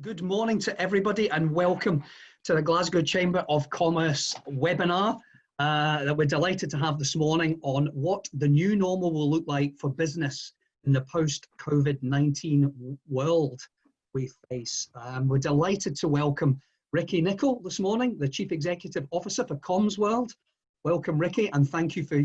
Good morning to everybody and welcome to the Glasgow Chamber of Commerce webinar that we're delighted to have this morning on what the new normal will look like for business in the post-COVID-19 world we face. We're delighted to welcome Ricky Nicol this morning, the Chief Executive Officer for Commsworld. Welcome, Ricky, and thank you for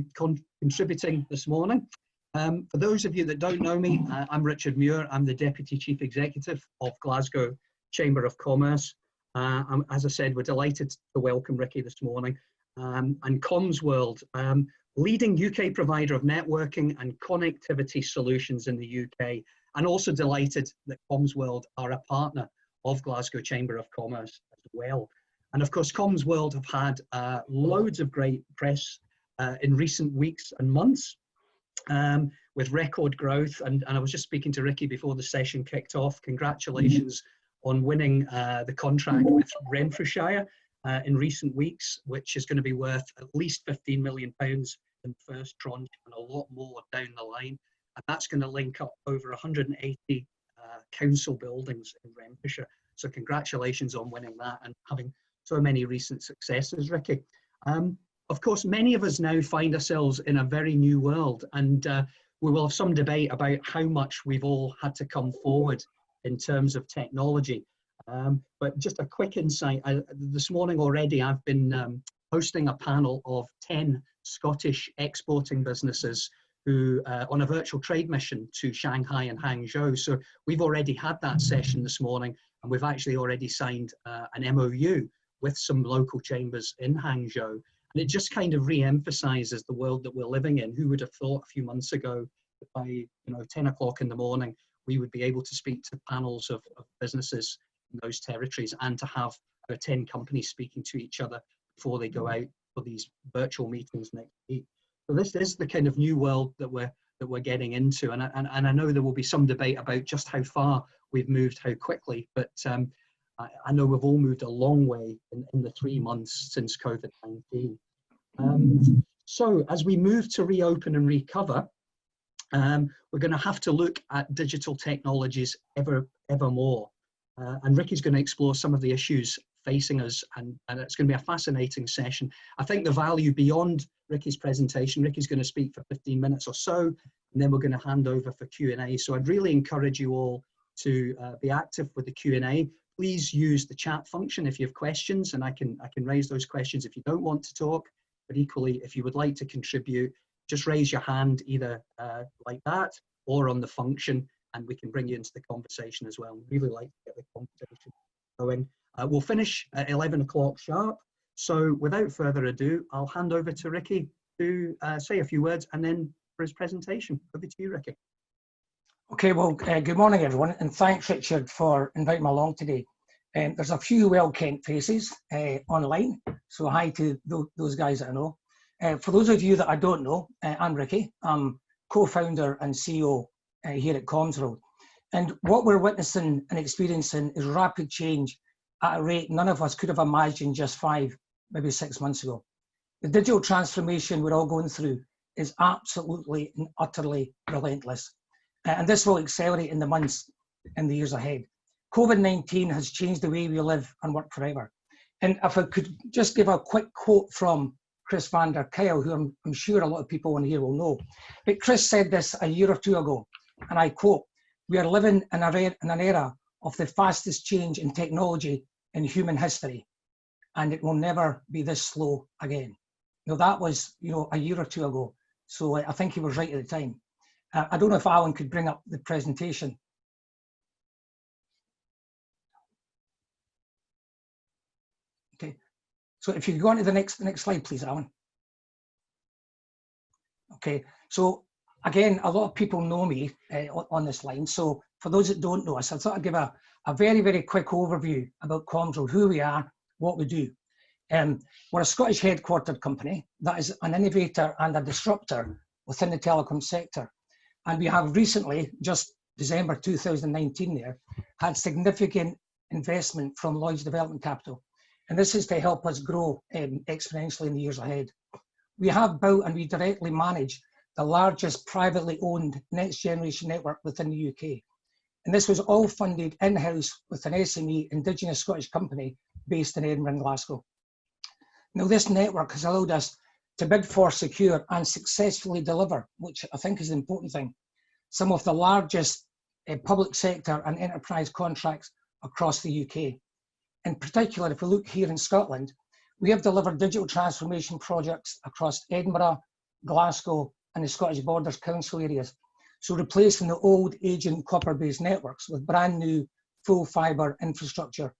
contributing this morning. For those of you that don't know me, I'm Richard Muir. I'm the Deputy Chief Executive of Glasgow Chamber of Commerce. As I said, we're delighted to welcome Ricky this morning. And Commsworld, leading UK provider of networking and connectivity solutions in the UK, and also delighted that Commsworld are a partner of Glasgow Chamber of Commerce as well. And of course, Commsworld have had loads of great press in recent weeks and months. With record growth, and I was just speaking to Ricky before the session kicked off. Congratulations on winning the contract with Renfrewshire in recent weeks, which is going to be worth at least £15 million in the first tranche and a lot more down the line. And that's going to link up over 180 council buildings in Renfrewshire. So congratulations on winning that and having so many recent successes, Ricky. Of course, many of us now find ourselves in a very new world, and we will have some debate about how much we've all had to come forward in terms of technology. But just a quick insight, this morning already I've been hosting a panel of 10 Scottish exporting businesses who on a virtual trade mission to Shanghai and Hangzhou. So we've already had that session this morning, and we've actually already signed an MOU with some local chambers in Hangzhou. And it just kind of re-emphasizes the world that we're living in. Who would have thought a few months ago that by 10 o'clock in the morning, we would be able to speak to panels of businesses in those territories and to have 10 companies speaking to each other before they go out for these virtual meetings next week. So this is the kind of new world that we're getting into. And I know there will be some debate about just how far we've moved, how quickly, but I know we've all moved a long way in the 3 months since COVID-19. So as we move to reopen and recover, we're going to have to look at digital technologies ever more. And Ricky's going to explore some of the issues facing us, and it's going to be a fascinating session. I think the value beyond Ricky's presentation, Ricky's going to speak for 15 minutes or so, and then we're going to hand over for Q&A. So I'd really encourage you all to be active with the Q&A. Please use the chat function if you have questions, and I can raise those questions if you don't want to talk. But equally, if you would like to contribute, just raise your hand either like that or on the function, and we can bring you into the conversation as well. We'd really like to get the conversation going. We'll finish at 11 o'clock sharp. So without further ado, I'll hand over to Ricky to say a few words and then for his presentation. Over to you, Ricky. Okay, well, good morning, everyone, and thanks, Richard, for inviting me along today. There's a few well-kent faces online, so hi to those guys that I know. For those of you that I don't know, I'm Ricky. I'm co-founder and CEO here at Commsworld. And what we're witnessing and experiencing is rapid change at a rate none of us could have imagined just 5, maybe 6 months ago. The digital transformation we're all going through is absolutely and utterly relentless. And this will accelerate in the months and the years ahead. COVID-19 has changed the way we live and work forever. And if I could just give a quick quote from Chris van der Kyle, who I'm sure a lot of people in here will know. But Chris said this a year or two ago, and I quote, "We are living in an era of the fastest change in technology in human history, and it will never be this slow again." Now that was, a year or two ago. So I think he was right at the time. I don't know if Alan could bring up the presentation. Okay, so if you go on to the next slide, please, Alan. Okay, so again, a lot of people know me on this line. So for those that don't know us, I thought I'd give a very, very quick overview about Commsworld, who we are, what we do. We're a Scottish headquartered company that is an innovator and a disruptor within the telecom sector. And we have recently, just December 2019 there, had significant investment from Lloyds Development Capital. And this is to help us grow exponentially in the years ahead. We have built and we directly manage the largest privately owned next generation network within the UK. And this was all funded in-house with an SME, Indigenous Scottish company based in Edinburgh and Glasgow. Now, this network has allowed us to bid for, secure, and successfully deliver, which I think is the important thing, some of the largest public sector and enterprise contracts across the UK. In particular, if we look here in Scotland, we have delivered digital transformation projects across Edinburgh, Glasgow, and the Scottish Borders Council areas. So replacing the old aging copper-based networks with brand new full fibre infrastructure,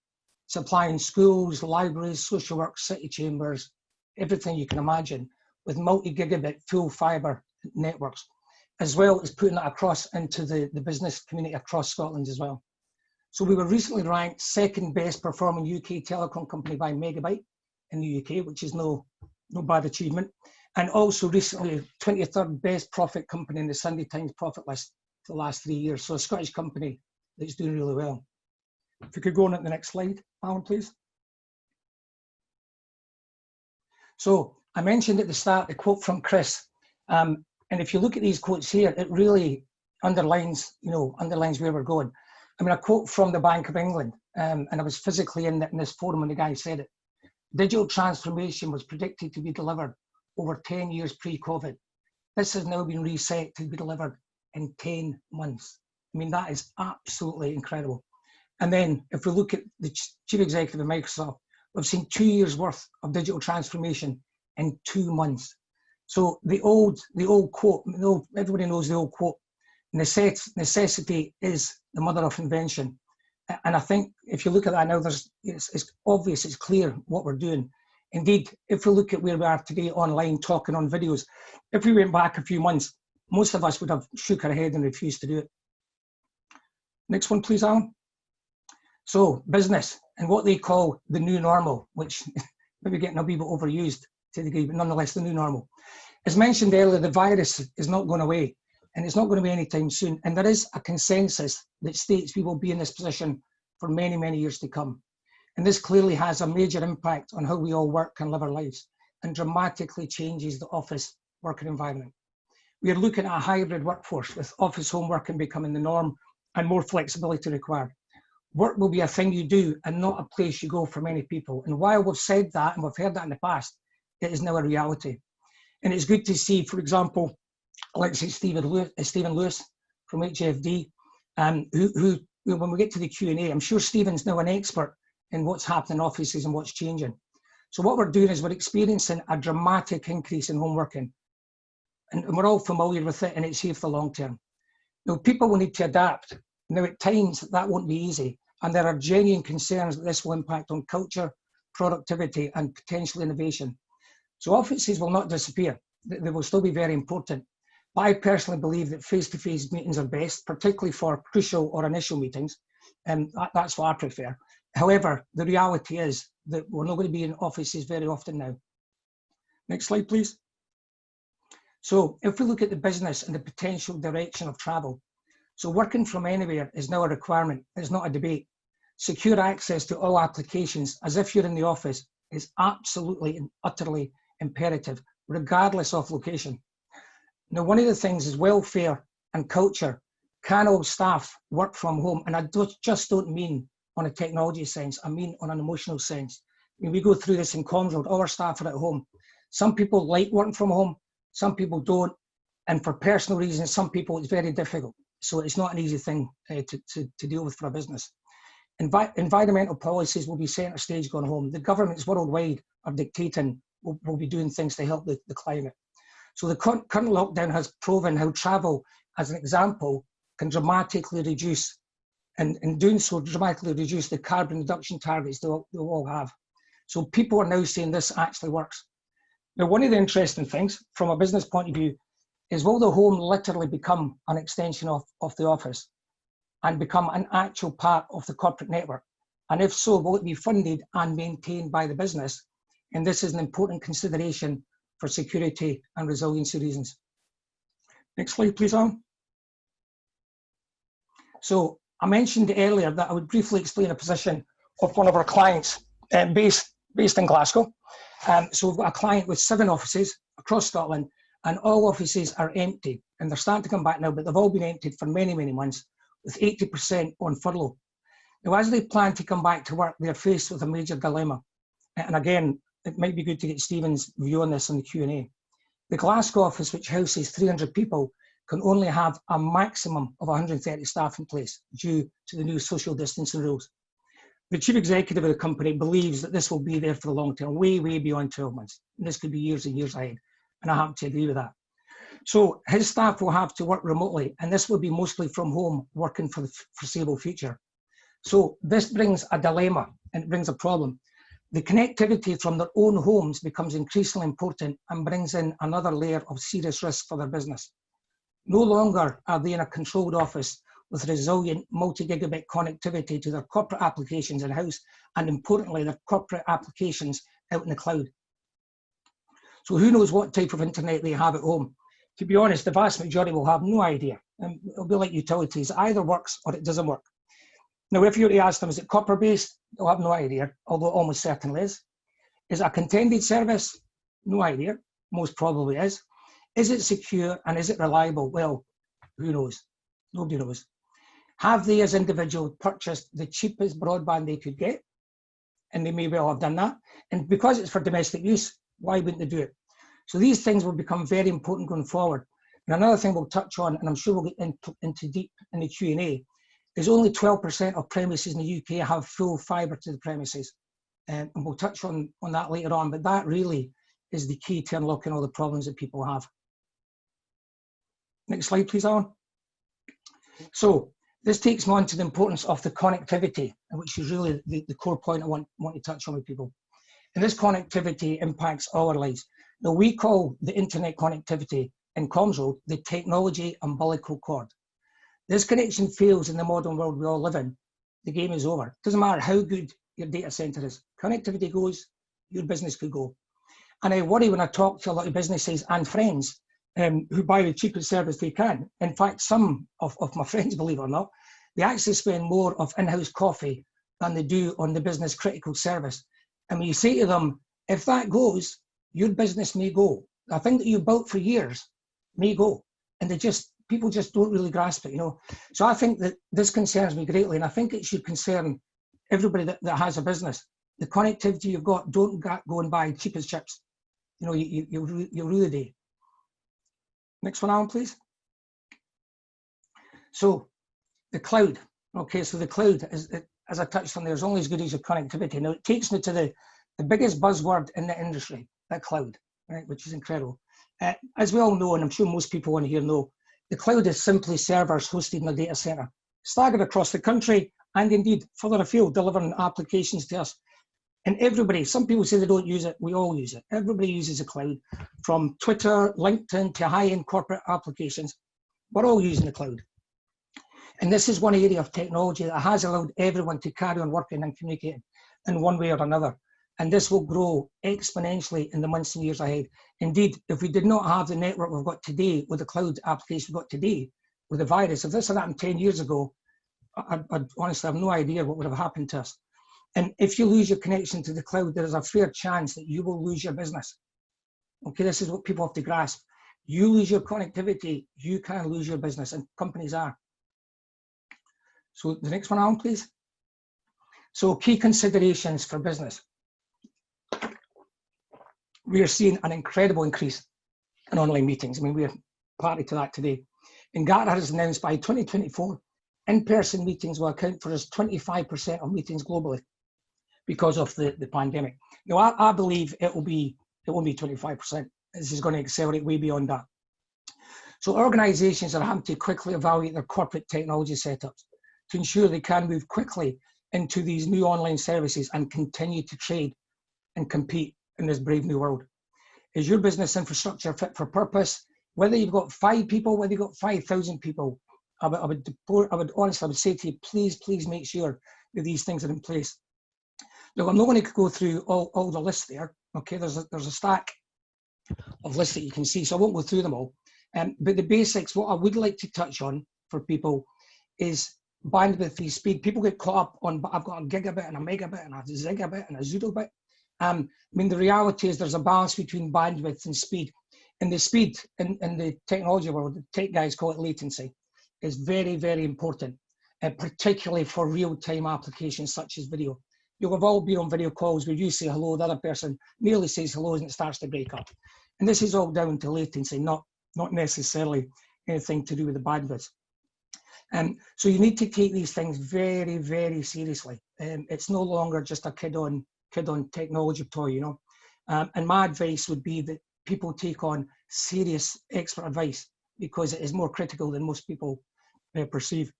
supplying schools, libraries, social work, city chambers, everything you can imagine, with multi-gigabit full fibre networks, as well as putting that across into the business community across Scotland as well. So we were recently ranked second best performing UK telecom company by megabyte in the UK, which is no bad achievement. And also recently 23rd best profit company in the Sunday Times profit list for the last 3 years. So a Scottish company that's doing really well. If we could go on to the next slide, Alan, please. So I mentioned at the start the quote from Chris. And if you look at these quotes here, it really underlines where we're going. I mean, a quote from the Bank of England, and I was physically in this forum when the guy said it. Digital transformation was predicted to be delivered over 10 years pre-COVID. This has now been reset to be delivered in 10 months. I mean, that is absolutely incredible. And then if we look at the chief executive of Microsoft, we've seen 2 years worth of digital transformation in 2 months. So the old quote, everybody knows the old quote, necessity is the mother of invention. And I think if you look at that now, it's obvious, it's clear what we're doing. Indeed, if we look at where we are today online, talking on videos, if we went back a few months, most of us would have shook our head and refused to do it. Next one, please, Alan. So business and what they call the new normal, which maybe getting a wee bit overused to the degree, but nonetheless the new normal. As mentioned earlier, the virus is not going away, and it's not going to be anytime soon. And there is a consensus that states we will be in this position for many, many years to come. And this clearly has a major impact on how we all work and live our lives, and dramatically changes the office working environment. We are looking at a hybrid workforce with office home working becoming the norm and more flexibility required. Work will be a thing you do and not a place you go for many people. And while we've said that and we've heard that in the past, it is now a reality. And it's good to see, for example, let's say Stephen Lewis from HFD, who when we get to the Q&A, I'm sure Stephen's now an expert in what's happening in offices and what's changing. So what we're doing is we're experiencing a dramatic increase in home working. And we're all familiar with it, and it's here for the long term. Now, people will need to adapt. Now, at times, that won't be easy. And there are genuine concerns that this will impact on culture, productivity, and potential innovation. So offices will not disappear. They will still be very important. But I personally believe that face-to-face meetings are best, particularly for crucial or initial meetings. And that's what I prefer. However, the reality is that we're not going to be in offices very often now. Next slide, please. So if we look at the business and the potential direction of travel, so working from anywhere is now a requirement. It's not a debate. Secure access to all applications, as if you're in the office, is absolutely and utterly imperative, regardless of location. Now, one of the things is welfare and culture. Can all staff work from home? And I just don't mean on a technology sense, I mean on an emotional sense. I mean, we go through this in Commsworld, all our staff are at home. Some people like working from home, some people don't. And for personal reasons, some people it's very difficult. So it's not an easy thing to deal with for a business. Environmental policies will be centre stage going home. The governments worldwide are dictating, will be doing things to help the climate. So the current lockdown has proven how travel, as an example, can dramatically reduce, and in doing so, dramatically reduce the carbon reduction targets they'll all have. So people are now saying this actually works. Now, one of the interesting things from a business point of view is, will the home literally become an extension of the office and become an actual part of the corporate network? And if so, will it be funded and maintained by the business? And this is an important consideration for security and resiliency reasons. Next slide, please, Alan. So I mentioned earlier that I would briefly explain a position of one of our clients based in Glasgow. So we've got a client with 7 offices across Scotland, and all offices are empty. And they're starting to come back now, but they've all been emptied for many, many months, with 80% on furlough. Now, as they plan to come back to work, they're faced with a major dilemma. And again, it might be good to get Stephen's view on this in the Q&A. The Glasgow office, which houses 300 people, can only have a maximum of 130 staff in place due to the new social distancing rules. The chief executive of the company believes that this will be there for the long term, way, way beyond 12 months. And this could be years and years ahead. And I happen to agree with that. So his staff will have to work remotely, and this will be mostly from home, working for the foreseeable future. So this brings a dilemma, and it brings a problem. The connectivity from their own homes becomes increasingly important and brings in another layer of serious risk for their business. No longer are they in a controlled office with resilient multi-gigabit connectivity to their corporate applications in-house, and importantly, their corporate applications out in the cloud. So who knows what type of internet they have at home? To be honest, the vast majority will have no idea. And it'll be like utilities, it either works or it doesn't work. Now, if you were to ask them, is it copper-based? They'll have no idea, although it almost certainly is. Is it a contended service? No idea, most probably is. Is it secure and is it reliable? Well, who knows? Nobody knows. Have they as individuals purchased the cheapest broadband they could get? And they may well have done that. And because it's for domestic use, why wouldn't they do it? So these things will become very important going forward. And another thing we'll touch on, and I'm sure we'll get into deep in the Q&A, is only 12% of premises in the UK have full fibre to the premises. And we'll touch on that later on, but that really is the key to unlocking all the problems that people have. Next slide, please, Alan. So this takes me on to the importance of the connectivity, which is really the core point I want to touch on with people. And this connectivity impacts all our lives. Now, we call the internet connectivity in Commsworld the technology umbilical cord. This connection fails in the modern world we all live in, the game is over. It doesn't matter how good your data center is. Connectivity goes, your business could go. And I worry when I talk to a lot of businesses and friends who buy the cheapest service they can. In fact, some of my friends, believe it or not, they actually spend more of in-house coffee than they do on the business critical service. And when you say to them, if that goes, your business may go. I think that you built for years may go. And people just don't really grasp it, you know. So I think that this concerns me greatly, and I think it should concern everybody that has a business. The connectivity you've got, don't go and buy cheapest chips. You know, you'll rue the day. Next one, Alan, please. So the cloud. Okay, so the cloud, as I touched on, there's only as good as your connectivity. Now, it takes me to the biggest buzzword in the industry, that cloud, right, which is incredible. As we all know, and I'm sure most people on here know, the cloud is simply servers hosted in a data center, staggered across the country and indeed further afield, delivering applications to us. And everybody, some people say they don't use it, we all use it. Everybody uses the cloud, from Twitter, LinkedIn to high-end corporate applications. We're all using the cloud. And this is one area of technology that has allowed everyone to carry on working and communicating in one way or another. And this will grow exponentially in the months and years ahead. Indeed, if we did not have the network we've got today, with the cloud application we've got today, with the virus, if this had happened 10 years ago, I'd honestly have no idea what would have happened to us. And if you lose your connection to the cloud, there is a fair chance that you will lose your business. Okay, this is what people have to grasp. You lose your connectivity, you can lose your business, and companies are. So the next one, Alan, please. So key considerations for business. We are seeing an incredible increase in online meetings. I mean, we're party to that today. And Gartner has announced by 2024, in-person meetings will account for as 25% of meetings globally because of the pandemic. Now, I believe it won't be 25%. This is going to accelerate way beyond that. So organizations are having to quickly evaluate their corporate technology setups to ensure they can move quickly into these new online services and continue to trade and compete in this brave new world. Is your business infrastructure fit for purpose? Whether you've got 5 people, whether you've got 5,000 people, I would honestly say to you, please make sure that these things are in place. Now, I'm not going to go through all the lists there. Okay, there's a stack of lists that you can see, so I won't go through them all. But the basics, what I would like to touch on for people is bandwidth fee speed. People get caught up on, I've got a gigabit and a megabit and a zigabit and a zoodobit. I mean, the reality is there's a balance between bandwidth and speed. And the speed in the technology world, the tech guys call it latency, is very, very important. particularly for real-time applications such as video. You'll have all been on video calls where you say hello, the other person merely says hello and it starts to break up. And this is all down to latency, not necessarily anything to do with the bandwidth. So you need to take these things very, very seriously. It's no longer just a kid on technology toy, you know. And my advice would be that people take on serious expert advice, because it is more critical than most people perceive.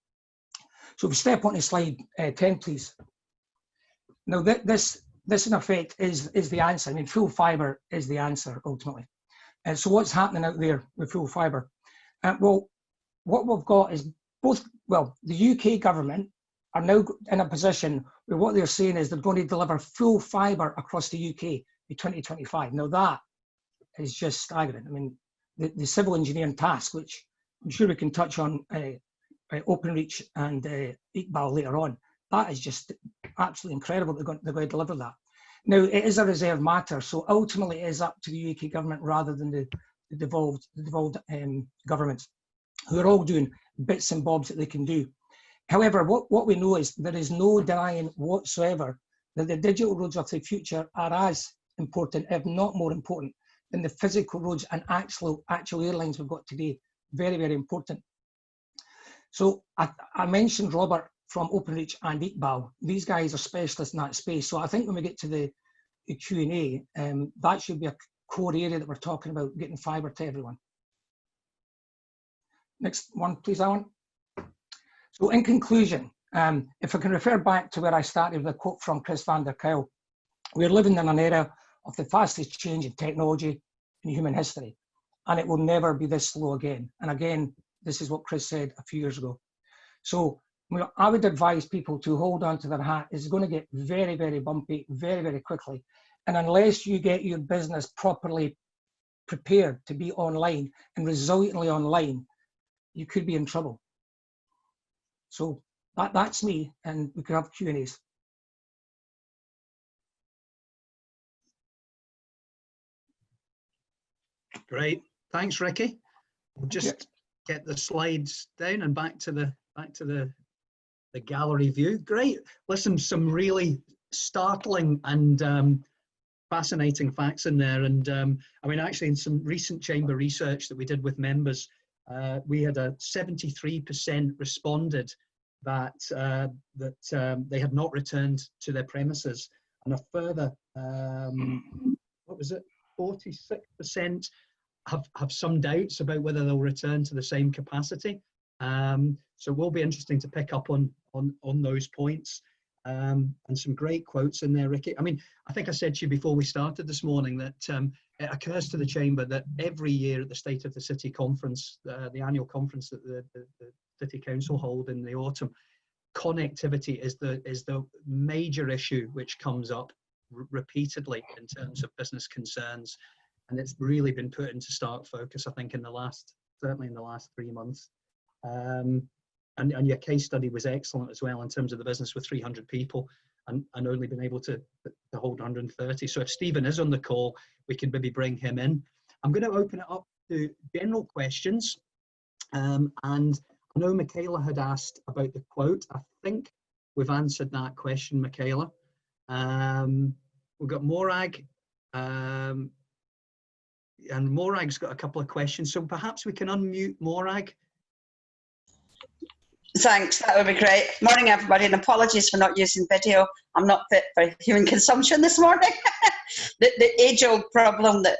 So if we step on to slide 10, please. Now this in effect is the answer. I mean, full fibre is the answer ultimately. So what's happening out there with full fibre? Well, what we've got is the UK government are now in a position where what they're saying is they're going to deliver full fibre across the UK by 2025. Now that is just staggering. I mean, the civil engineering task, which I'm sure we can touch on OpenReach and Iqbal later on, that is just absolutely incredible. They're going to deliver that. Now, it is a reserve matter, so ultimately it is up to the UK government rather than the devolved governments, who are all doing bits and bobs that they can do. However, what we know is there is no denying whatsoever that the digital roads of the future are as important, if not more important, than the physical roads and actual airlines we've got today. Very, very important. So I mentioned Robert from OpenReach and Iqbal. These guys are specialists in that space. So I think when we get to the Q&A, that should be a core area that we're talking about, getting fibre to everyone. Next one, please, Alan. So in conclusion, if I can refer back to where I started with a quote from Chris van der Kuyl, we're living in an era of the fastest change in technology in human history, and it will never be this slow again. And again, this is what Chris said a few years ago. So I would advise people to hold on to their hat. It's going to get very, very bumpy, very, very quickly. And unless you get your business properly prepared to be online and resiliently online, you could be in trouble. So that's me, and we can have Q&As. Great, thanks, Ricky. We'll just get the slides down and back to the gallery view. Great. Listen, some really startling and fascinating facts in there. And I mean, actually, in some recent chamber research that we did with members, we had a 73% responded that they had not returned to their premises, and a further what was it, 46% have some doubts about whether they'll return to the same capacity. So it will be interesting to pick up on those points, and some great quotes in there, Ricky. I mean, I think I said to you before we started this morning that it occurs to the chamber that every year at the State of the City conference, the annual conference that the City Council hold in the autumn, connectivity is the major issue which comes up repeatedly in terms of business concerns, and it's really been put into stark focus, I think, certainly in the last 3 months. And your case study was excellent as well in terms of the business with 300 people and only been able to hold 130. So if Stephen is on the call, we can maybe bring him in. I'm going to open it up to general questions. And I know Michaela had asked about the quote. I think we've answered that question, Michaela. We've got Morag, and Morag's got a couple of questions. So perhaps we can unmute Morag. Thanks, that would be great. Morning, everybody, and apologies for not using video. I'm not fit for human consumption this morning. The age-old problem that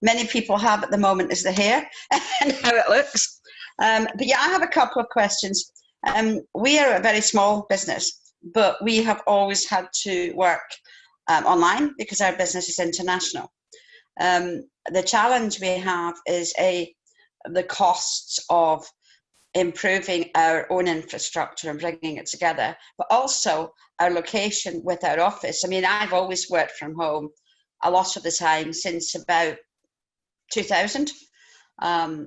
many people have at the moment is the hair and how it looks. But yeah, I have a couple of questions. We are a very small business, but we have always had to work online because our business is international. The challenge we have is the costs of improving our own infrastructure and bringing it together, but also our location with our office. I mean, I've always worked from home a lot of the time since about 2000,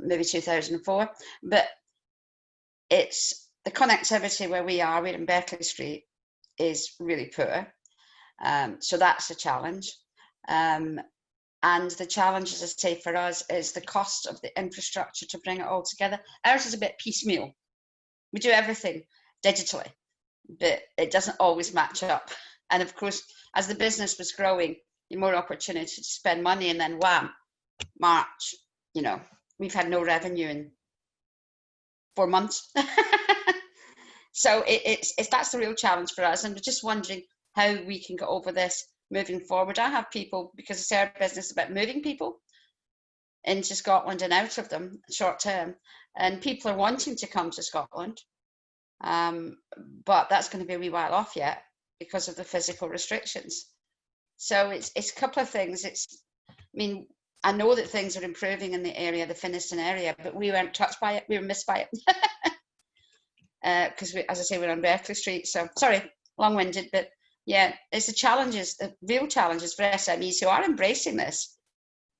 maybe 2004, but it's the connectivity where we are, we're in Berkeley Street, is really poor. So that's a challenge. And the challenge, as I say, for us is the cost of the infrastructure to bring it all together. Ours is a bit piecemeal. We do everything digitally, but it doesn't always match up. And of course, as the business was growing, more opportunity to spend money, and then wham, March, you know, we've had no revenue in 4 months. So it's that's the real challenge for us, and we're just wondering how we can get over this moving forward. I have people, because it's our business about moving people into Scotland and out of them short term, and people are wanting to come to Scotland, but that's going to be a wee while off yet because of the physical restrictions. So it's a couple of things. I mean, I know that things are improving in the area, the Finnieston area, but we weren't touched by it. We were missed by it. Because, as I say, we're on Berkeley Street. So, sorry, long-winded, but yeah, it's the real challenges for SMEs who are embracing this.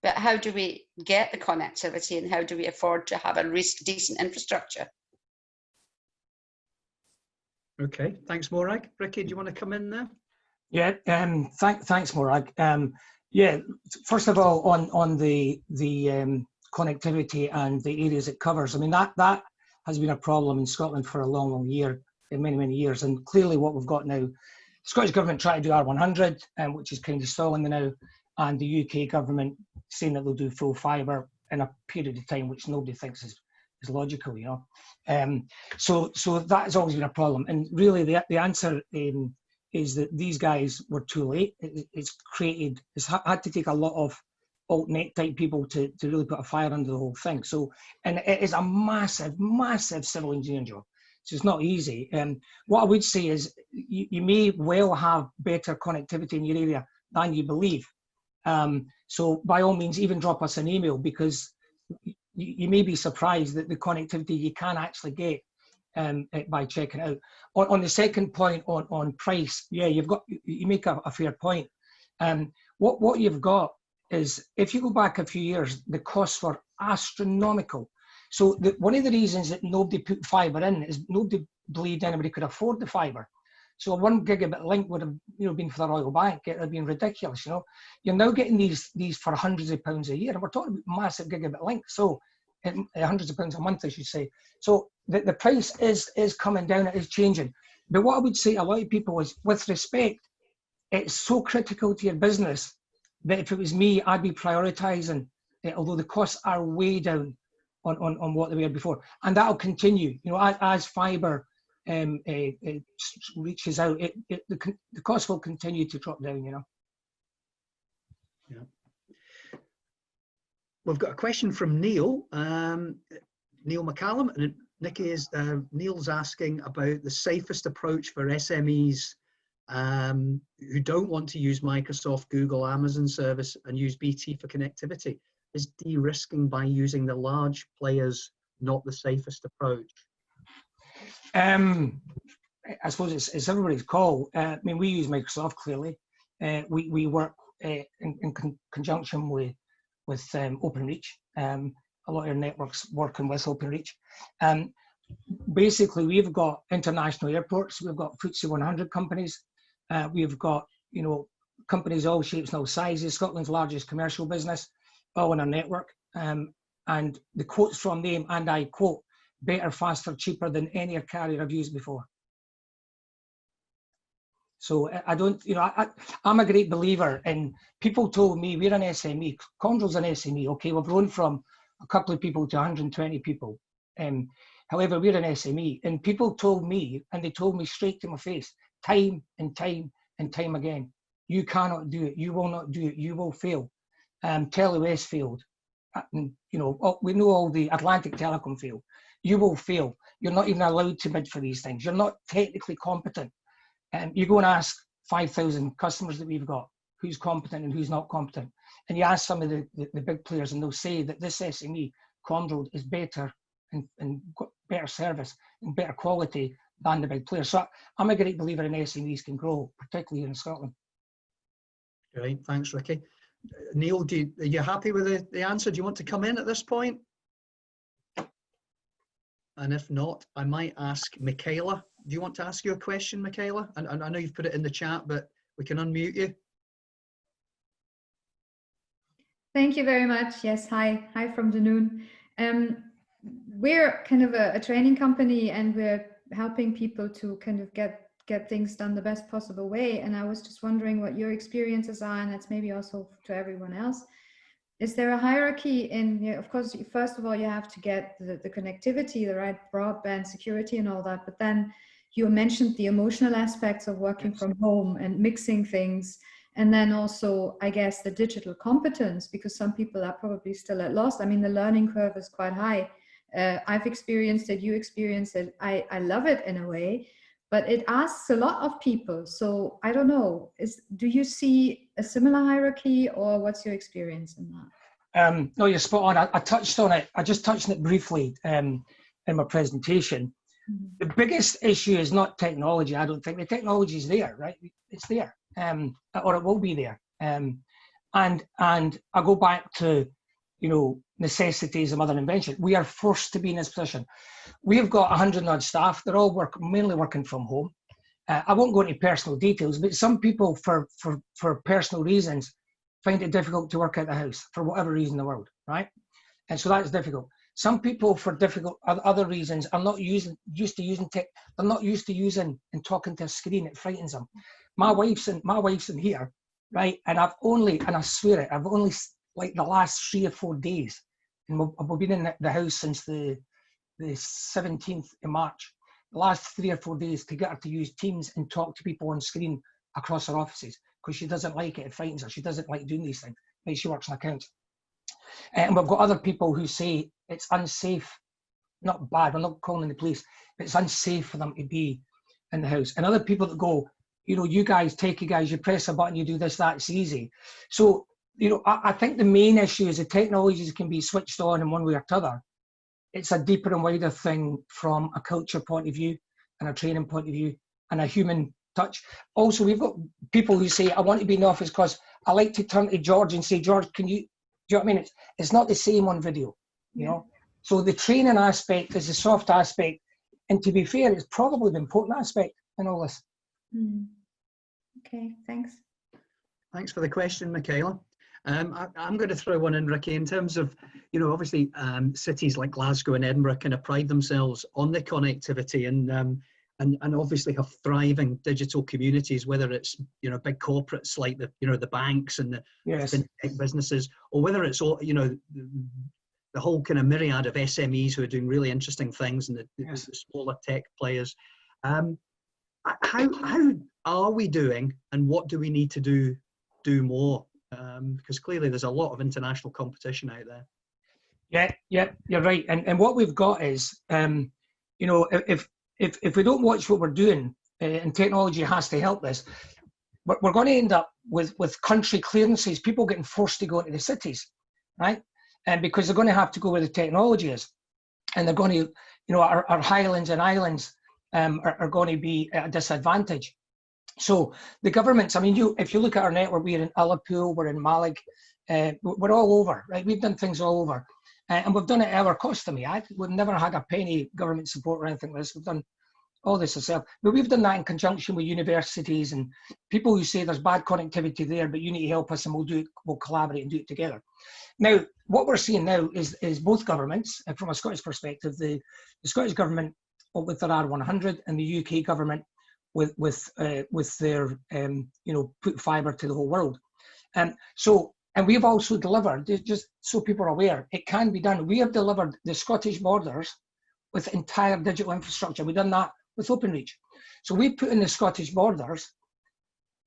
But how do we get the connectivity, and how do we afford to have a decent infrastructure? Okay, thanks, Morag. Ricky, do you want to come in there? Yeah, thanks, Morag. Yeah, first of all, on the connectivity and the areas it covers, I mean, that has been a problem in Scotland for a long year, many years, and clearly what we've got now, the Scottish Government trying to do R100, which is kind of stalling now, and the UK Government saying that they'll do full fibre in a period of time, which nobody thinks is logical, you know. So that has always been a problem, and really the answer is that these guys were too late. It's had to take a lot of altnet type people to really put a fire under the whole thing. So, and it is a massive civil engineering job. So it's not easy. What I would say is you may well have better connectivity in your area than you believe. So by all means, even drop us an email, because you may be surprised that the connectivity you can actually get by checking it out. On the second point on price, yeah, you make a fair point. What you've got is, if you go back a few years, the costs were astronomical. So one of the reasons that nobody put fibre in is nobody believed anybody could afford the fibre. So a 1 gigabit link would have, been for the Royal Bank. It would have been ridiculous. You're now getting these for hundreds of pounds a year, and we're talking about massive gigabit links. So hundreds of pounds a month, I should say. So the price is coming down. It is changing. But what I would say to a lot of people is, with respect, it's so critical to your business that if it was me, I'd be prioritising, although the costs are way down on what they were before, and that'll continue. As fibre reaches out, the cost will continue to drop down. Yeah. We've got a question from Neil, Neil McCallum, and Neil's asking about the safest approach for SMEs who don't want to use Microsoft, Google, Amazon service and use BT for connectivity. Is de-risking by using the large players not the safest approach? I suppose it's everybody's call. I mean, we use Microsoft, clearly. We work in conjunction with OpenReach. A lot of our networks working with OpenReach. Basically, we've got international airports. We've got FTSE 100 companies. We've got companies all shapes and all sizes. Scotland's largest commercial business, all in our network. And the quotes from them, and I quote, better, faster, cheaper than any carrier I've used before. So I don't, I'm a great believer in, people told me we're an SME, Commsworld's an SME. Okay, we've grown from a couple of people to 120 people. However, we're an SME, and people told me, and they told me straight to my face, time and time and time again, you cannot do it, you will not do it, you will fail. Telewest failed. We know all the Atlantic Telecom failed. You will fail. You're not even allowed to bid for these things. You're not technically competent. You go and ask 5,000 customers that we've got who's competent and who's not competent. And you ask some of the big players, and they'll say that this SME, Commsworld, is better and better service and better quality than the big players. So I'm a great believer in SMEs can grow, particularly in Scotland. Great, thanks, Ricky. Neil, are you happy with the answer? Do you want to come in at this point? And if not, I might ask Michaela. Do you want to ask your question, Michaela? And I know you've put it in the chat, but we can unmute you. Thank you very much. Yes, hi from Dunoon. We're kind of a training company, and we're helping people to kind of get things done the best possible way. And I was just wondering what your experiences are, and that's maybe also to everyone else. Is there a hierarchy in, you know, of course, first of all, you have to get the connectivity, the right broadband security and all that, but then you mentioned the emotional aspects of working from home and mixing things. And then also, I guess, the digital competence, because some people are probably still at loss. I mean, the learning curve is quite high. I've experienced it, you experienced it. I love it in a way, but it asks a lot of people. So I don't know, do you see a similar hierarchy, or what's your experience in that? No, you're spot on. I touched on it. I just touched on it briefly in my presentation. The biggest issue is not technology. I don't think the technology is there, right? It's there, or it will be there. And I go back to, you know, necessities of mother invention. We are forced to be in this position. We have got 100 odd staff. They're all mainly working from home. I won't go into personal details, but some people, for personal reasons, find it difficult to work at the house for whatever reason in the world, right? And so that's difficult. Some people, for other reasons, are not used to using tech. They're not used to using and talking to a screen. It frightens them. My wife's in here, right? And I swear it, I've only, like, the last 3 or 4 days, and we've been in the house since the 17th of March. The last 3 or 4 days, to get her to use Teams and talk to people on screen across her offices, because she doesn't like it. It frightens her. She doesn't like doing these things. Right? She works in accounts. And we've got other people who say it's unsafe, not bad, we're not calling the police, but it's unsafe for them to be in the house. And other people that go, you know, you guys, techie guys, you press a button, you do this, that, it's easy. So, you know, I think the main issue is the technologies can be switched on in one way or t'other. It's a deeper and wider thing from a culture point of view and a training point of view and a human touch. Also, we've got people who say, I want to be in the office because I like to turn to George and say, George, can you, do you know what I mean? It's not the same on video, you know? So the training aspect is the soft aspect. And to be fair, it's probably the important aspect in all this. Okay, thanks. Thanks for the question, Michaela. I'm going to throw one in, Ricky, in terms of, you know, obviously cities like Glasgow and Edinburgh kind of pride themselves on the connectivity and obviously have thriving digital communities, whether it's, you know, big corporates like the, you know, the banks and the fintech businesses, or whether it's all, you know, the whole kind of myriad of SMEs who are doing really interesting things and the smaller tech players. How are we doing, and what do we need to do more? Because clearly there's a lot of international competition out there. Yeah, you're right. And what we've got is, you know, if we don't watch what we're doing, and technology has to help this, we're going to end up with country clearances, people getting forced to go into the cities, right? And because they're going to have to go where the technology is, and they're going to, you know, our highlands and islands are going to be at a disadvantage. So the governments, I mean, if you look at our network, we're in Ullapool, we're in Malig, we're all over, right? We've done things all over. And we've done it at our cost to me. We've never had a penny government support or anything like this. We've done all this ourselves. But we've done that in conjunction with universities and people who say there's bad connectivity there, but you need to help us and we'll collaborate and do it together. Now, what we're seeing now is both governments, and from a Scottish perspective, the Scottish government with their R100 and the UK government with their, you know, put fibre to the whole world. And we've also delivered, just so people are aware, it can be done. We have delivered the Scottish borders with entire digital infrastructure. We've done that with OpenReach. So we put in the Scottish borders,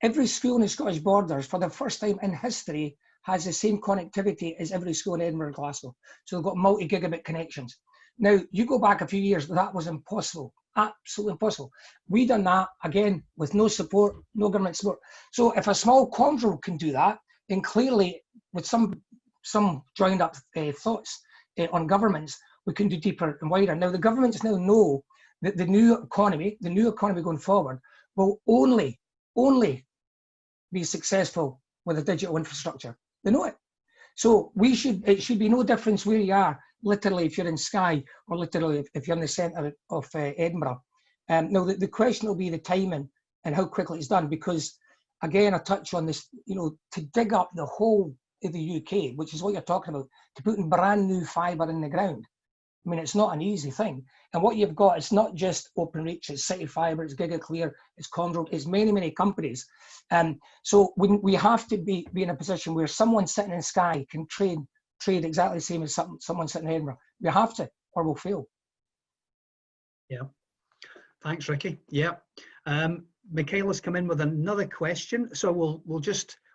every school in the Scottish borders for the first time in history has the same connectivity as every school in Edinburgh and Glasgow. So they've got multi-gigabit connections. Now, you go back a few years, that was impossible, absolutely impossible. We done that, again, with no support, no government support. So if a small Commsworld can do that, then clearly with some joined up thoughts on governments, we can do deeper and wider. Now, the governments now know that the new economy going forward will only be successful with a digital infrastructure. They know it. So it should be no difference where you are, literally if you're in Skye or literally if you're in the centre of Edinburgh. Now, the question will be the timing and how quickly it's done, because again, I touch on this, you know, to dig up the whole of the UK, which is what you're talking about, to put in brand new fibre in the ground, I mean, it's not an easy thing. And what you've got, it's not just OpenReach, it's City Fibre, it's GigaClear, it's Commsworld, it's many, many companies. So we have to be in a position where someone sitting in Skye can trade exactly the same as someone sitting in Edinburgh. We have to, or we'll fail. Yeah. Thanks, Ricky. Yeah. Michaela's come in with another question. So we'll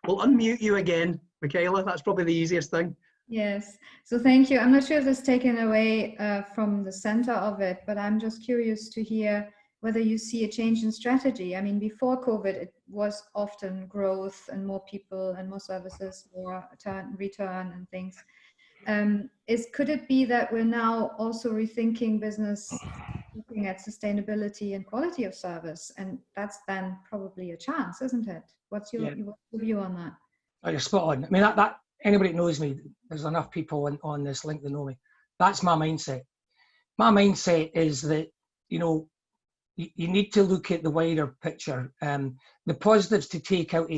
unmute you again, Michaela. That's probably the easiest thing. Yes. So thank you. I'm not sure if this is taken away from the center of it, but I'm just curious to hear whether you see a change in strategy. I mean, before COVID, it was often growth and more people and more services, more return and things. Could it be that we're now also rethinking business, looking at sustainability and quality of service, and that's then probably a chance, isn't it? What's your view on that? Oh, you're spot on. I mean, that anybody that knows me, there's enough people on this link that know me. That's my mindset. My mindset is that, you know, you need to look at the wider picture. The positives to take out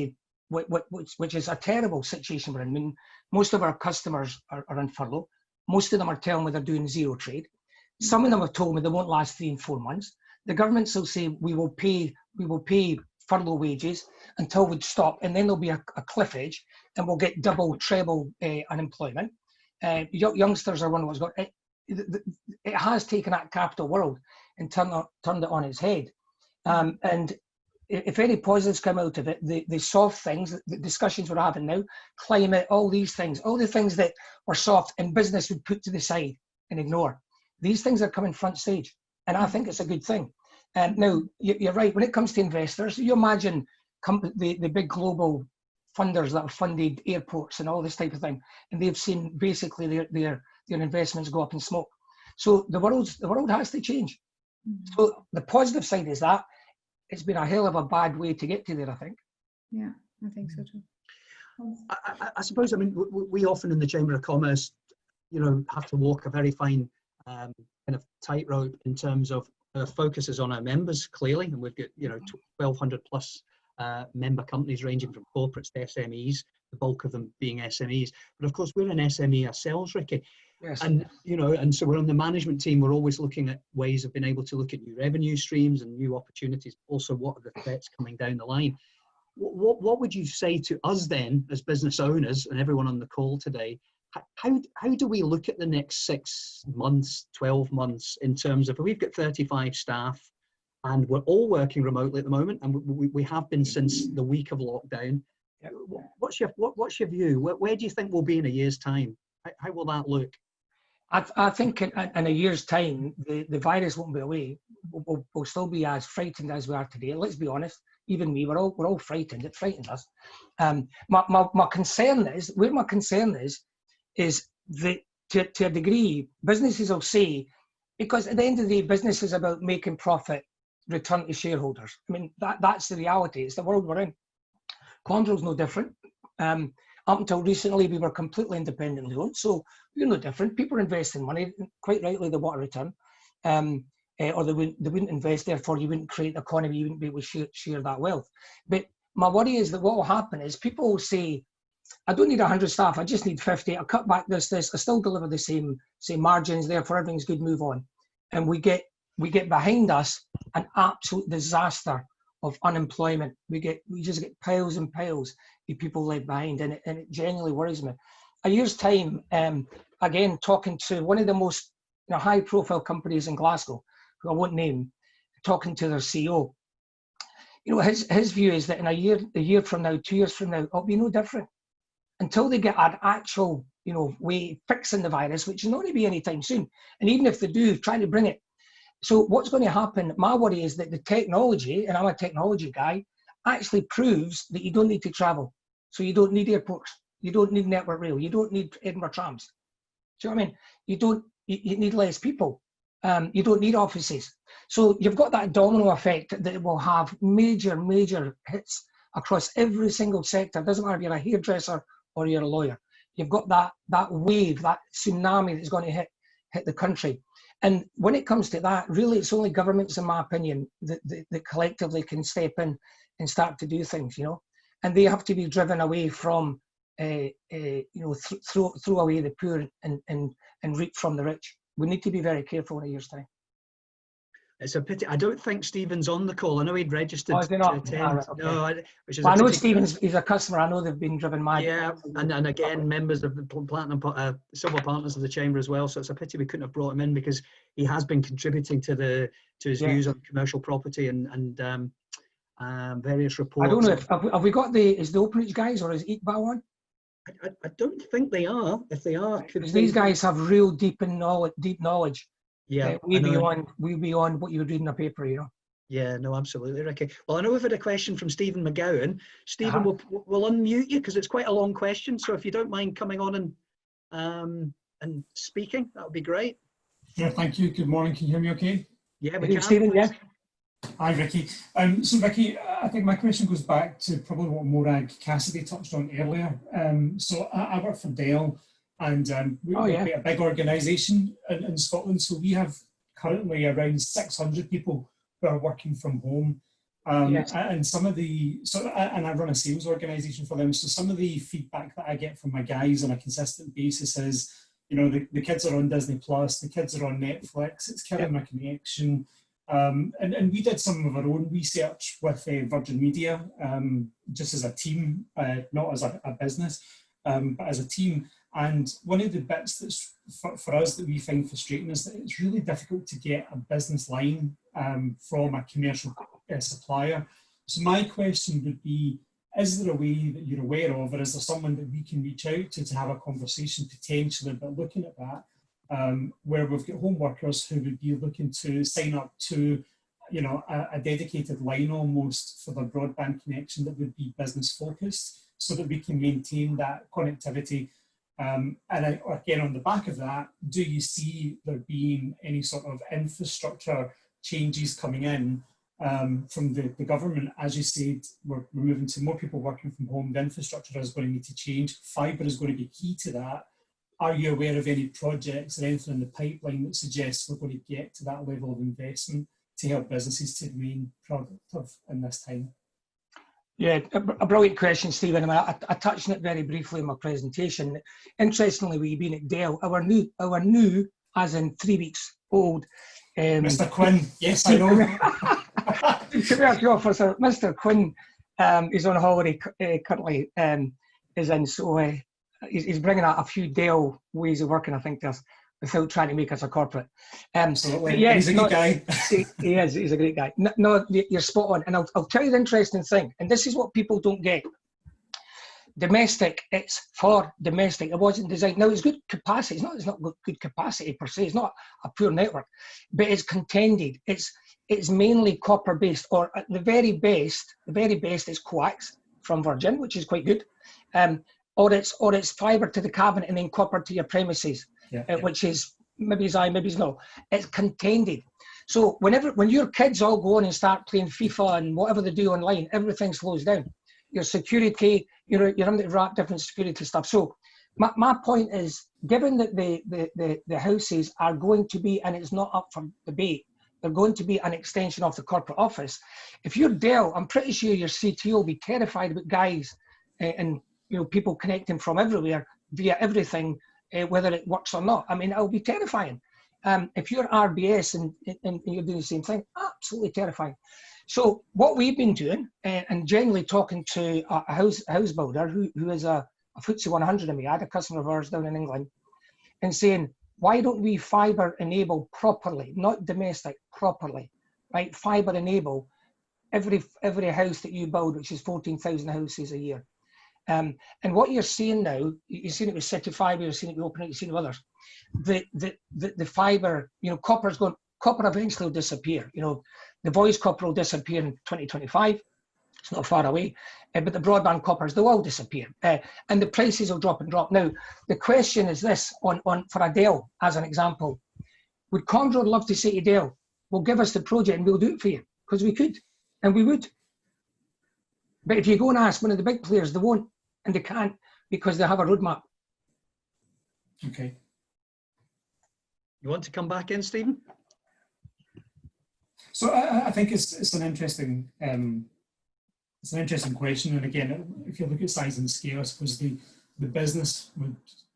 which is a terrible situation we're in. I mean, most of our customers are on furlough. Most of them are telling me they're doing zero trade. Some of them have told me they won't last 3 and 4 months. The governments will say we will pay furlough wages until we stop, and then there'll be a cliff edge, and we'll get double, treble unemployment. Youngsters are one of what's got it. It has taken that capital world and turned it on its head. And if any positives come out of it, the soft things, the discussions we're having now, climate, all these things, all the things that were soft and business would put to the side and ignore, these things are coming front stage. And I think it's a good thing. Now, you're right, when it comes to investors, you imagine the big global funders that have funded airports and all this type of thing, and they've seen basically their investments go up in smoke. So the world has to change. So the positive side is that it's been a hell of a bad way to get to there, I think. Yeah, I think so too. I suppose, I mean, we often in the Chamber of Commerce, you know, have to walk a very fine kind of tightrope in terms of focuses on our members, clearly, and we've got, you know, 1,200 plus member companies ranging from corporates to SMEs, the bulk of them being SMEs. But of course, we're an SME ourselves, Ricky. Yes. And, you know, and so we're on the management team, we're always looking at ways of being able to look at new revenue streams and new opportunities. Also, what are the threats coming down the line? What would you say to us then, as business owners and everyone on the call today? How do we look at the next 6 months, 12 months in terms of, we've got 35 staff and we're all working remotely at the moment, and we have been since the week of lockdown. Yep. What's your view? Where do you think we'll be in a year's time? How will that look? I think in a year's time, the virus won't be away. We'll still be as frightened as we are today. Let's be honest. Even me, we're all frightened. It frightens us. My concern is, where my concern is that to a degree, businesses will say, because at the end of the day, business is about making profit, return to shareholders. I mean, that's the reality. It's the world we're in. Commsworld's no different. Up until recently, we were completely independently owned, so we're no different. People are investing money, quite rightly, they want a return, or they wouldn't invest. Therefore, you wouldn't create an economy. You wouldn't be able to share that wealth. But my worry is that what will happen is people will say, "I don't need 100 staff. I just need 50. I'll cut back this. I still deliver the same margins. Therefore, everything's good. Move on." And we get behind us an absolute disaster of unemployment. We just get piles and piles of people left behind, and it genuinely worries me. A year's time, again, talking to one of the most high-profile companies in Glasgow, who I won't name, talking to their CEO. His view is that in a year from now, 2 years from now, it'll be no different until they get an actual way fixing the virus, which is not going to be anytime soon. And even if they do, trying to bring it. So what's going to happen, my worry is that the technology, and I'm a technology guy, actually proves that you don't need to travel. So you don't need airports, you don't need Network Rail, you don't need Edinburgh trams. Do you know what I mean? You need less people. You don't need offices. So you've got that domino effect that will have major hits across every single sector. It doesn't matter if you're a hairdresser or you're a lawyer. You've got that wave, that tsunami that's going to hit the country. And when it comes to that, really, it's only governments, in my opinion, that collectively can step in and start to do things, and they have to be driven away from, throw away the poor and reap from the rich. we need to be very careful in a year's time. It's a pity. I don't think Stephen's on the call. I know he'd registered Oh, is he to not? attend. Ah, right, okay. No, which is Well, a I know pity. Stephen's, he's a customer. I know they've been driven mad. Yeah, and again, members of the Platinum Silver Partners of the Chamber as well. So it's a pity we couldn't have brought him in, because he has been contributing to his views on commercial property and various reports. I don't know if have we got is the Openreach guys, or is Eatbow on? I don't think they are. If they are, Because these guys have real deep knowledge. Yeah, we'll be on what you would read in a paper, you know. Yeah, no, absolutely, Ricky. Well, I know we've had a question from Stephen McGowan. Stephen, we'll unmute you, because it's quite a long question. So if you don't mind coming on and speaking, that would be great. Yeah, thank you. Good morning. Can you hear me okay? Yeah, we can. Stephen, yeah. Hi, Ricky. So, Ricky, I think my question goes back to probably what Morag Cassidy touched on earlier. So I work for Dell, and we're quite a big organisation in Scotland. So we have currently around 600 people who are working from home. And some of and I run a sales organisation for them. So some of the feedback that I get from my guys on a consistent basis is, you know, the kids are on Disney Plus, the kids are on Netflix, it's killing my connection. And we did some of our own research with Virgin Media, just as a team, not as a business, but as a team. And one of the bits that's for us that we find frustrating is that it's really difficult to get a business line from a commercial supplier. So my question would be, is there a way that you're aware of, or is there someone that we can reach out to have a conversation potentially about looking at that, where we've got home workers who would be looking to sign up to, you know, a dedicated line almost for their broadband connection that would be business focused, so that we can maintain that connectivity. And again, on the back of that, do you see there being any sort of infrastructure changes coming in from the government? As you said, we're moving to more people working from home. The infrastructure is going to need to change. Fibre is going to be key to that. Are you aware of any projects or anything in the pipeline that suggests we're going to get to that level of investment to help businesses to remain productive in this time? Yeah, a brilliant question, Stephen. I touched on it very briefly in my presentation. Interestingly, we've been at Dell. Our new, as in 3 weeks old. Mr. Quinn, yes, I know. Commercial officer, Mr. Quinn, is on holiday currently. Is in, so he's bringing out a few Dell ways of working, I think, without trying to make us a corporate. Absolutely. Yeah, he's a good guy. He is. He's a great guy. No, you're spot on. And I'll tell you the interesting thing. And this is what people don't get. Domestic. It's for domestic. It wasn't designed. Now it's good capacity. It's not good capacity per se. It's not a pure network, but it's contended. It's mainly copper based, or at the very best is coax from Virgin, which is quite good. Or it's fibre to the cabinet and then copper to your premises. Which is maybe it's maybe it's no. It's contended. So when your kids all go on and start playing FIFA and whatever they do online, everything slows down. Your security, you're under different security stuff. So my point is, given that the houses are going to be, and it's not up for debate, they're going to be an extension of the corporate office. If you're Dell, I'm pretty sure your CTO will be terrified about guys and people connecting from everywhere via everything. Whether it works or not. I mean, it'll be terrifying. If you're RBS and you're doing the same thing, absolutely terrifying. So what we've been doing, and generally talking to a house builder who is a FTSE 100 in me, I had a customer of ours down in England, and saying, why don't we fibre enable properly, not domestic, properly, right? Fibre enable every house that you build, which is 14,000 houses a year. And what you're seeing now, you've seen it with City Fibre, you've seen it with Openreach, you've seen it with others. The fibre, copper eventually will disappear. The voice copper will disappear in 2025. It's not far away, but the broadband coppers, they'll all disappear, and the prices will drop and drop. Now, the question is this: for a Dell, as an example, would Commsworld love to say to Dell, "Well, give us the project and we'll do it for you," because we could, and we would. But if you go and ask one of the big players, they won't, and they can't, because they have a roadmap. Okay. You want to come back in, Stephen? So I think it's an interesting question. And again, if you look at size and scale, I suppose the the business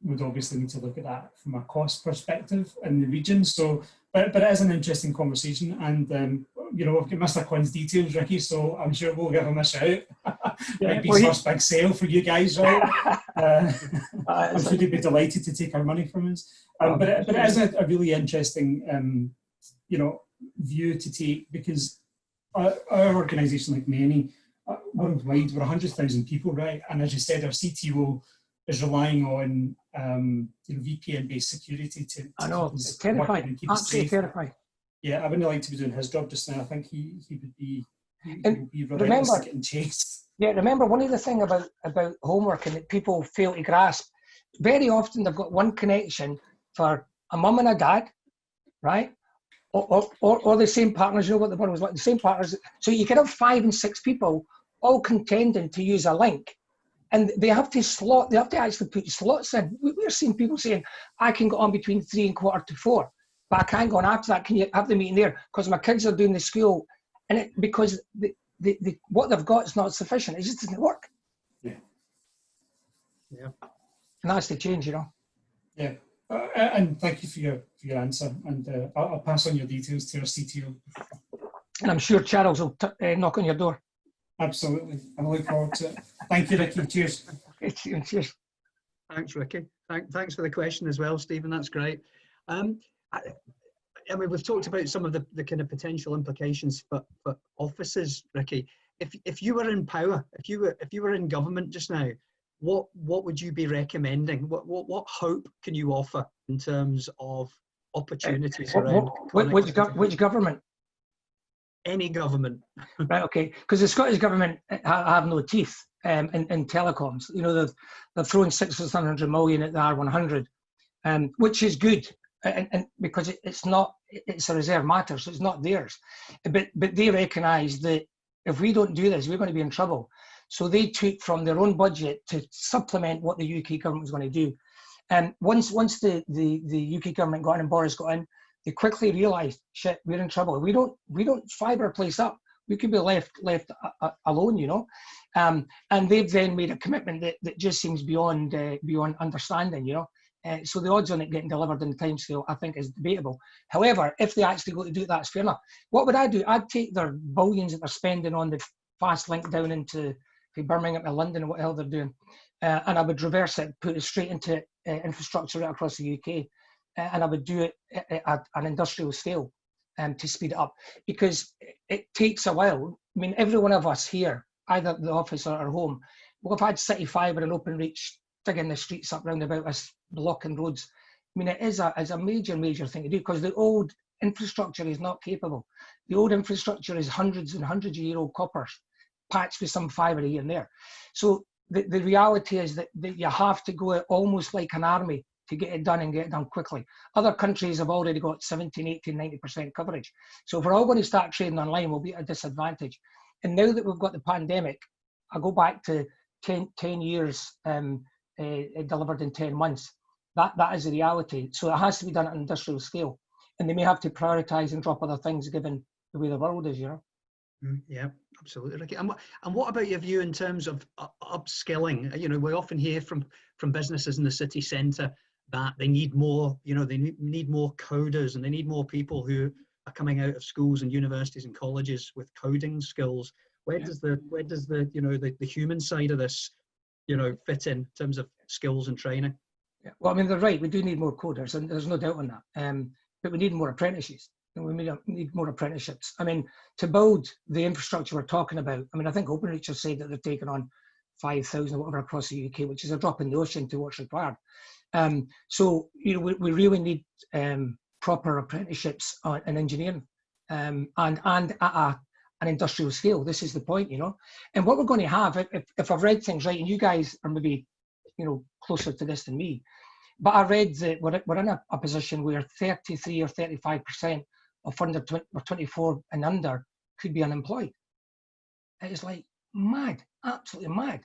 would obviously need to look at that from a cost perspective in the region. So, but it is an interesting conversation, and you know, we've got Mr. Quinn's details, Ricky, so I'm sure we'll give him a shout. Might be his first big sale for you guys, right? I'm sure he'd be delighted to take our money from us. But it is a really interesting, you know, view to take, because our organisation, like many worldwide, we're 100,000 people, right? And as you said, our CTO is relying on you know, VPN-based security to I know, it's terrifying, absolutely terrifying. Yeah, I wouldn't like to be doing his job just now. I think he would be, remember, getting chased. Yeah, remember, one of the things about homework and that people fail to grasp, very often they've got one connection for a mum and a dad, right? Or the same partners, you know what the one was like, the same partners. So you can have 5 and 6 people all contending to use a link. And they have to actually put slots in. We're seeing people saying, I can go on between 3 and 3:45, but I can't go on after that. Can you have the meeting there? Because my kids are doing the school. And because what they've got is not sufficient. It just doesn't work. Yeah. And that's the change, you know. Yeah. And thank you for your answer. And I'll pass on your details to our CTO. And I'm sure Charles will knock on your door. Absolutely. I'm looking forward to it. Thank you, Ricky. Cheers. Cheers. Thanks, Ricky. Thanks for the question as well, Stephen. That's great. I mean, we've talked about some of the kind of potential implications for offices, Ricky. If you were in power, if you were in government just now, what would you be recommending? What hope can you offer in terms of opportunities around which government? Any government. Right, okay. Because the Scottish government have no teeth in telecoms. You know, they're throwing 600 million at the R100, which is good, and because it's a reserve matter, so it's not theirs. But they recognise that if we don't do this, we're going to be in trouble. So they took from their own budget to supplement what the UK government was going to do. And once the UK government got in and Boris got in, they quickly realised, shit, we're in trouble. We don't fibre a place up. We could be left alone, you know. And they've then made a commitment that just seems beyond understanding, you know. So the odds on it getting delivered in the timescale, I think, is debatable. However, if they actually go to do it, that's fair enough. What would I do? I'd take their billions that they're spending on the fast link down into Birmingham to London and what the hell they're doing, and I would reverse it, put it straight into infrastructure right across the UK. And I would do it at an industrial scale to speed it up, because it takes a while. I mean, every one of us here, either at the office or at home, we've had city fibre and open reach digging the streets up round about us, blocking roads. I mean, it is a major thing to do, because the old infrastructure is not capable. The old infrastructure is hundreds and hundreds of year old coppers patched with some fibre here and there. So the reality is that you have to go almost like an army to get it done and get it done quickly. Other countries have already got 17, 18, 90% coverage. So if we're all going to start trading online, we'll be at a disadvantage. And now that we've got the pandemic, I go back to 10 years delivered in 10 months. That is the reality. So it has to be done at an industrial scale. And they may have to prioritise and drop other things given the way the world is, you know. Yeah, absolutely, Ricky. And what about your view in terms of upskilling? You know, we often hear from businesses in the city centre that they need more, you know, they need more coders, and they need more people who are coming out of schools and universities and colleges with coding skills. Where does the you know, the human side of this, you know, fit in terms of skills and training? Yeah. Well, I mean, they're right. We do need more coders, and there's no doubt on that. But we need more apprentices, and we need more apprenticeships. I mean, to build the infrastructure we're talking about, I mean, I think OpenReach have said that they're taking on 5,000 or whatever across the UK, which is a drop in the ocean to what's required. So, you know, we really need proper apprenticeships in engineering and at an industrial scale. This is the point, you know. And what we're going to have, if I've read things right, and you guys are maybe, you know, closer to this than me, but I read that we're in a position where 33 or 35% of under 24 and under could be unemployed. It's like mad, absolutely mad.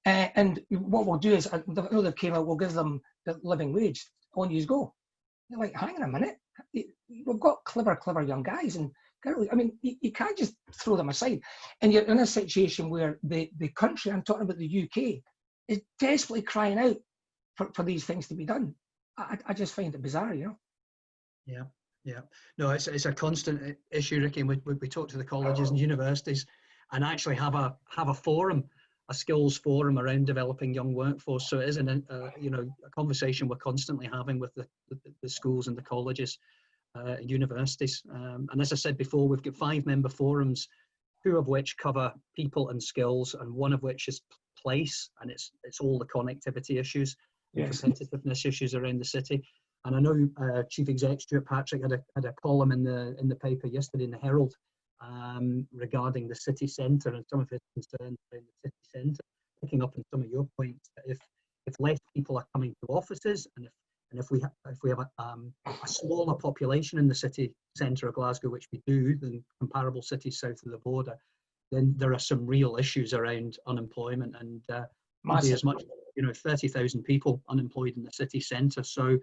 And what we'll do is, I know they came out, we'll give them the living wage, on you go. You're like, hang on a minute, we've got clever young guys and girls. I mean, you can't just throw them aside. And you're in a situation where the country, I'm talking about the UK, is desperately crying out for these things to be done. I just find it bizarre, you know. Yeah, yeah. No, it's a constant issue, Ricky. And we talk to the colleges and universities, and actually have a forum, a skills forum around developing young workforce. So it is a conversation we're constantly having with the schools and the colleges, universities. And as I said before, we've got 5 member forums, 2 of which cover people and skills, and 1 of which is place, and it's all the connectivity issues, Yes. competitiveness issues around the city. And I know Chief Exec Stuart Patrick had a column in the paper yesterday in the Herald regarding the city centre and some of his concerns around the city centre, picking up on some of your points. If less people are coming to offices, and if we have a smaller population in the city centre of Glasgow, which we do, than comparable cities south of the border, then there are some real issues around unemployment, and maybe as much, 30,000 people unemployed in the city centre. So,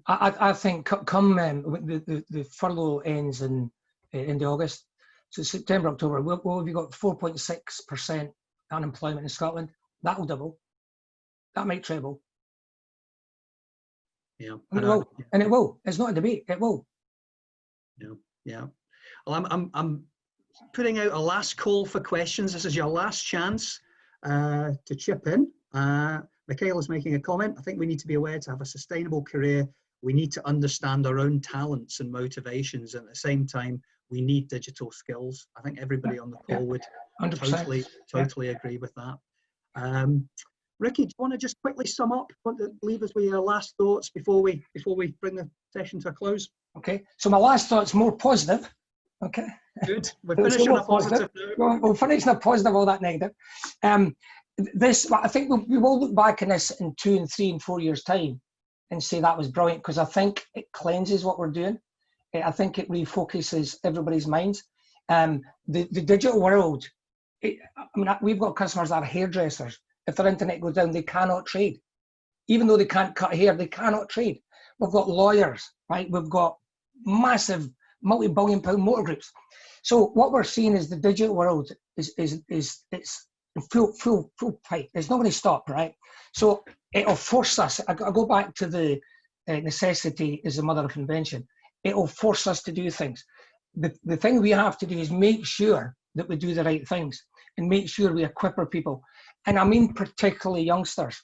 I think come the furlough ends in the August, so September, October, we've got 4.6% unemployment in Scotland. That will double. That might treble. Yeah, and it will. It's not a debate. It will. Yeah. Well, I'm putting out a last call for questions. This is your last chance to chip in. Michaela's making a comment. I think we need to be aware to have a sustainable career. We need to understand our own talents and motivations. And at the same time, we need digital skills. I think everybody on the call would 100%. totally agree with that. Ricky, do you want to just quickly sum up? Want to leave us with your last thoughts before we bring the session to a close? Okay. So my last thought's more positive. Okay. Good. We're finishing on a positive note. We'll finish on a positive, all that negative. I think we will look back on this in 2 and 3 and 4 years' time and say that was brilliant, because I think it cleanses what we're doing. I think it refocuses everybody's minds. The digital world, we've got customers that are hairdressers. If their internet goes down, they cannot trade. Even though they can't cut hair, they cannot trade. We've got lawyers, right? We've got massive multi-billion-pound motor groups. So what we're seeing is the digital world is full pipe. There's not going to stop, right? So it'll force us. I go back to the necessity is the mother of invention. It'll force us to do things. The thing we have to do is make sure that we do the right things and make sure we equip our people. And I mean particularly youngsters.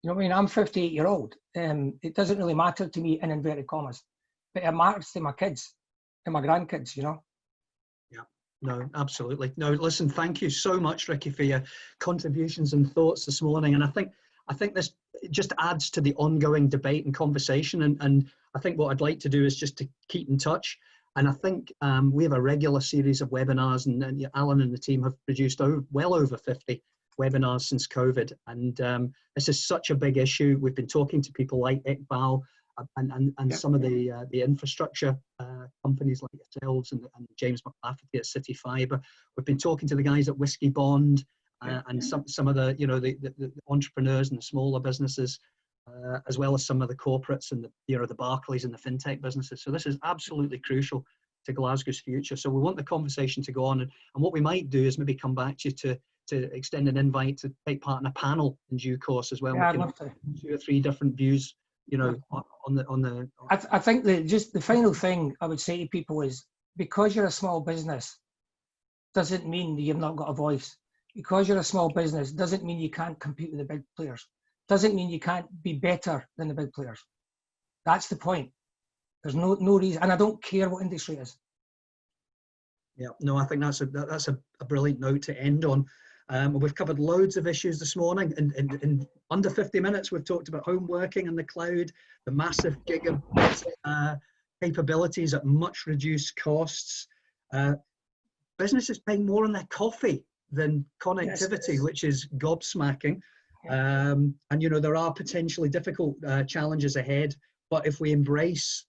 You know what I mean? I'm 58-year-old. It doesn't really matter to me in inverted commas, but it matters to my kids and my grandkids, Yeah, no, absolutely. No, listen, thank you so much, Ricky, for your contributions and thoughts this morning. And I think this just adds to the ongoing debate and conversation. And I think what I'd like to do is just to keep in touch. And I think we have a regular series of webinars, and Alan and the team have produced well over 50 webinars since COVID. And this is such a big issue. We've been talking to people like Iqbal and some of the infrastructure companies like yourselves and James McLafferty at City Fibre. We've been talking to the guys at Whiskey Bond and some of the the entrepreneurs and the smaller businesses, as well as some of the corporates and the Barclays and the fintech businesses. So this is absolutely crucial to Glasgow's future. So we want the conversation to go on, and what we might do is maybe come back to you to extend an invite to take part in a panel in due course as well. Yeah, we can I'd love to. 2 or 3 different views, on the. I think just the final thing I would say to people is, because you're a small business doesn't mean that you've not got a voice. Because you're a small business doesn't mean you can't compete with the big players. Doesn't mean you can't be better than the big players. That's the point. There's no reason, and I don't care what industry it is. Yeah, no, I think that's a brilliant note to end on. We've covered loads of issues this morning. In under 50 minutes, we've talked about home working and the cloud, the massive gigabit capabilities at much reduced costs. Businesses paying more on their coffee than connectivity, yes, which is gobsmacking. And there are potentially difficult challenges ahead, but if we embrace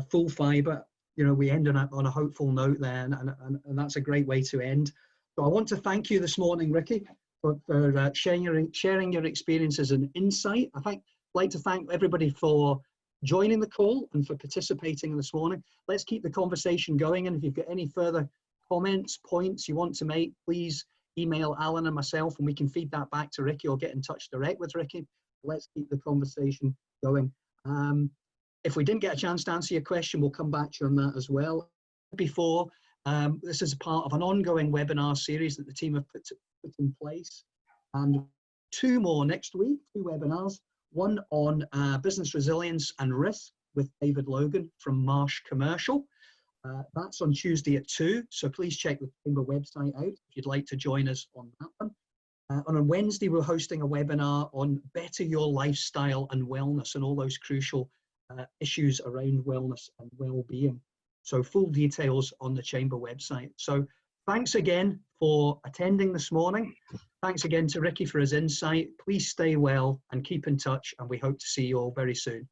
full fibre, we end on a hopeful note there, and that's a great way to end. So I want to thank you this morning, Ricky, for sharing your experiences and insight. I'd like to thank everybody for joining the call and for participating this morning. Let's keep the conversation going, and if you've got any further comments, points you want to make, please email Alan and myself, and we can feed that back to Ricky or get in touch direct with Ricky. Let's keep the conversation going. If we didn't get a chance to answer your question, we'll come back to you on that as well. Before, this is part of an ongoing webinar series that the team have put in place. And 2 more next week, 2 webinars. One on business resilience and risk with David Logan from Marsh Commercial. That's on Tuesday at 2, so please check the Chamber website out if you'd like to join us on that one. And on Wednesday, we're hosting a webinar on better your lifestyle and wellness and all those crucial issues around wellness and well-being. So full details on the Chamber website. So thanks again for attending this morning. Thanks again to Ricky for his insight. Please stay well and keep in touch, and we hope to see you all very soon.